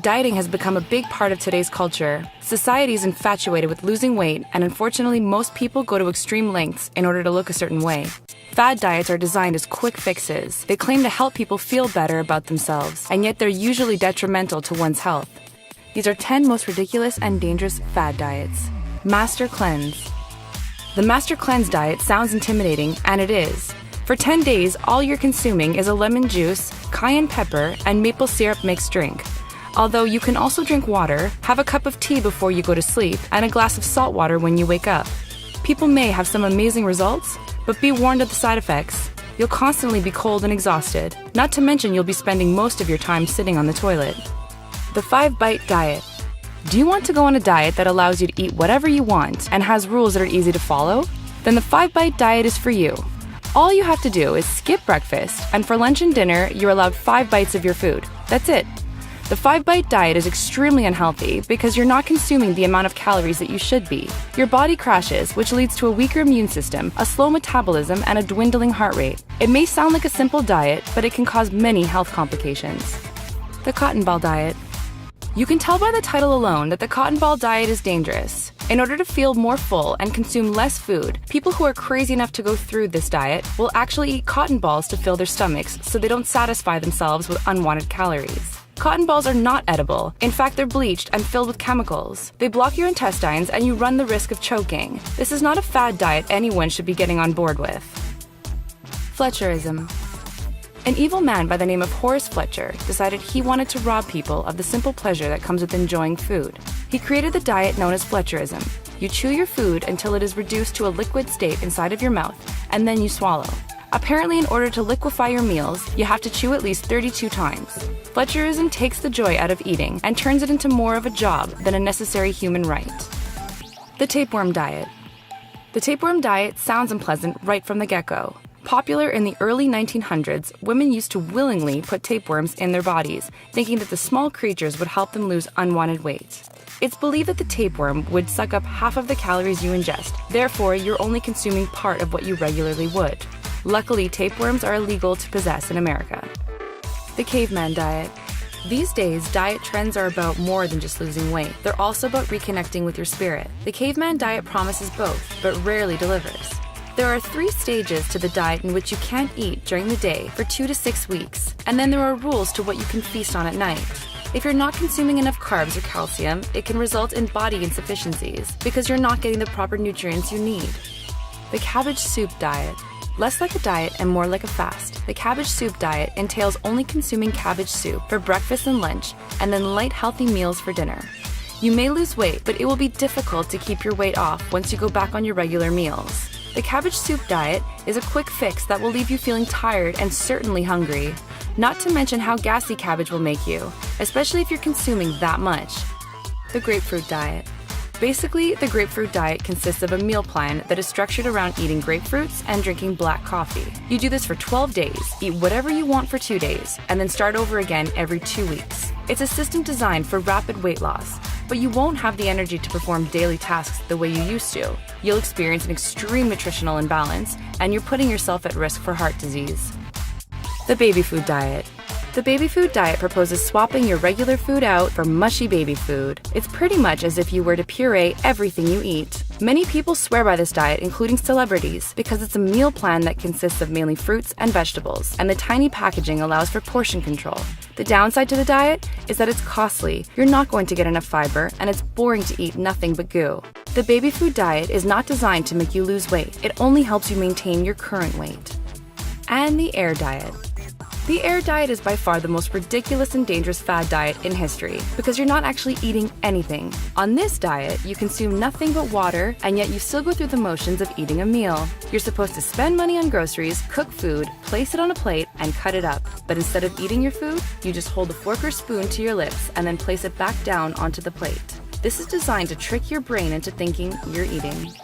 Dieting has become a big part of today's culture. Society is infatuated with losing weight, and unfortunately, most people go to extreme lengths in order to look a certain way. Fad diets are designed as quick fixes. They claim to help people feel better about themselves, and yet they're usually detrimental to one's health. These are 10 most ridiculous and dangerous fad diets. Master Cleanse. The Master Cleanse diet sounds intimidating, and it is. For 10 days, all you're consuming is a lemon juice, cayenne pepper, and maple syrup mixed drink. Although you can also drink water, have a cup of tea before you go to sleep, and a glass of salt water when you wake up. People may have some amazing results, but be warned of the side effects. You'll constantly be cold and exhausted, not to mention you'll be spending most of your time sitting on the toilet. The 5-Bite Diet. Do you want to go on a diet that allows you to eat whatever you want and has rules that are easy to follow? Then the 5-Bite Diet is for you. All you have to do is skip breakfast, and for lunch and dinner, you're allowed 5 bites of your food. That's it. The 5-Bite Diet is extremely unhealthy because you're not consuming the amount of calories that you should be. Your body crashes, which leads to a weaker immune system, a slow metabolism, and a dwindling heart rate. It may sound like a simple diet, but it can cause many health complications. The Cotton Ball Diet. You can tell by the title alone that the Cotton Ball Diet is dangerous. In order to feel more full and consume less food, people who are crazy enough to go through this diet will actually eat cotton balls to fill their stomachs so they don't satisfy themselves with unwanted calories. Cotton balls are not edible. In fact, they're bleached and filled with chemicals. They block your intestines and you run the risk of choking. This is not a fad diet anyone should be getting on board with. Fletcherism. An evil man by the name of Horace Fletcher decided he wanted to rob people of the simple pleasure that comes with enjoying food. He created the diet known as Fletcherism. You chew your food until it is reduced to a liquid state inside of your mouth, and then you swallow. Apparently, in order to liquefy your meals, you have to chew at least 32 times. Fletcherism takes the joy out of eating and turns it into more of a job than a necessary human right. The Tapeworm Diet. The tapeworm diet sounds unpleasant right from the get-go. Popular in the early 1900s, women used to willingly put tapeworms in their bodies, thinking that the small creatures would help them lose unwanted weight. It's believed that the tapeworm would suck up half of the calories you ingest, therefore you're only consuming part of what you regularly would. Luckily, tapeworms are illegal to possess in America. The Caveman Diet. These days, diet trends are about more than just losing weight. They're also about reconnecting with your spirit. The Caveman Diet promises both, but rarely delivers. There are 3 stages to the diet in which you can't eat during the day for 2 to 6 weeks, and then there are rules to what you can feast on at night. If you're not consuming enough carbs or calcium, it can result in body insufficiencies because you're not getting the proper nutrients you need. The Cabbage Soup Diet. Less like a diet and more like a fast, the cabbage soup diet entails only consuming cabbage soup for breakfast and lunch, and then light, healthy meals for dinner. You may lose weight, but it will be difficult to keep your weight off once you go back on your regular meals. The cabbage soup diet is a quick fix that will leave you feeling tired and certainly hungry. Not to mention how gassy cabbage will make you, especially if you're consuming that much. The Grapefruit Diet. Basically, the grapefruit diet consists of a meal plan that is structured around eating grapefruits and drinking black coffee. You do this for 12 days, eat whatever you want for 2 days, and then start over again every 2 weeks. It's a system designed for rapid weight loss, but you won't have the energy to perform daily tasks the way you used to. You'll experience an extreme nutritional imbalance, and you're putting yourself at risk for heart disease. The Baby Food Diet. The baby food diet proposes swapping your regular food out for mushy baby food. It's pretty much as if you were to puree everything you eat. Many people swear by this diet, including celebrities, because it's a meal plan that consists of mainly fruits and vegetables, and the tiny packaging allows for portion control. The downside to the diet is that it's costly, you're not going to get enough fiber, and it's boring to eat nothing but goo. The baby food diet is not designed to make you lose weight. It only helps you maintain your current weight. And the Air Diet. The Air Diet is by far the most ridiculous and dangerous fad diet in history because you're not actually eating anything. On this diet, you consume nothing but water, and yet you still go through the motions of eating a meal. You're supposed to spend money on groceries, cook food, place it on a plate, and cut it up. But instead of eating your food, you just hold a fork or spoon to your lips and then place it back down onto the plate. This is designed to trick your brain into thinking you're eating.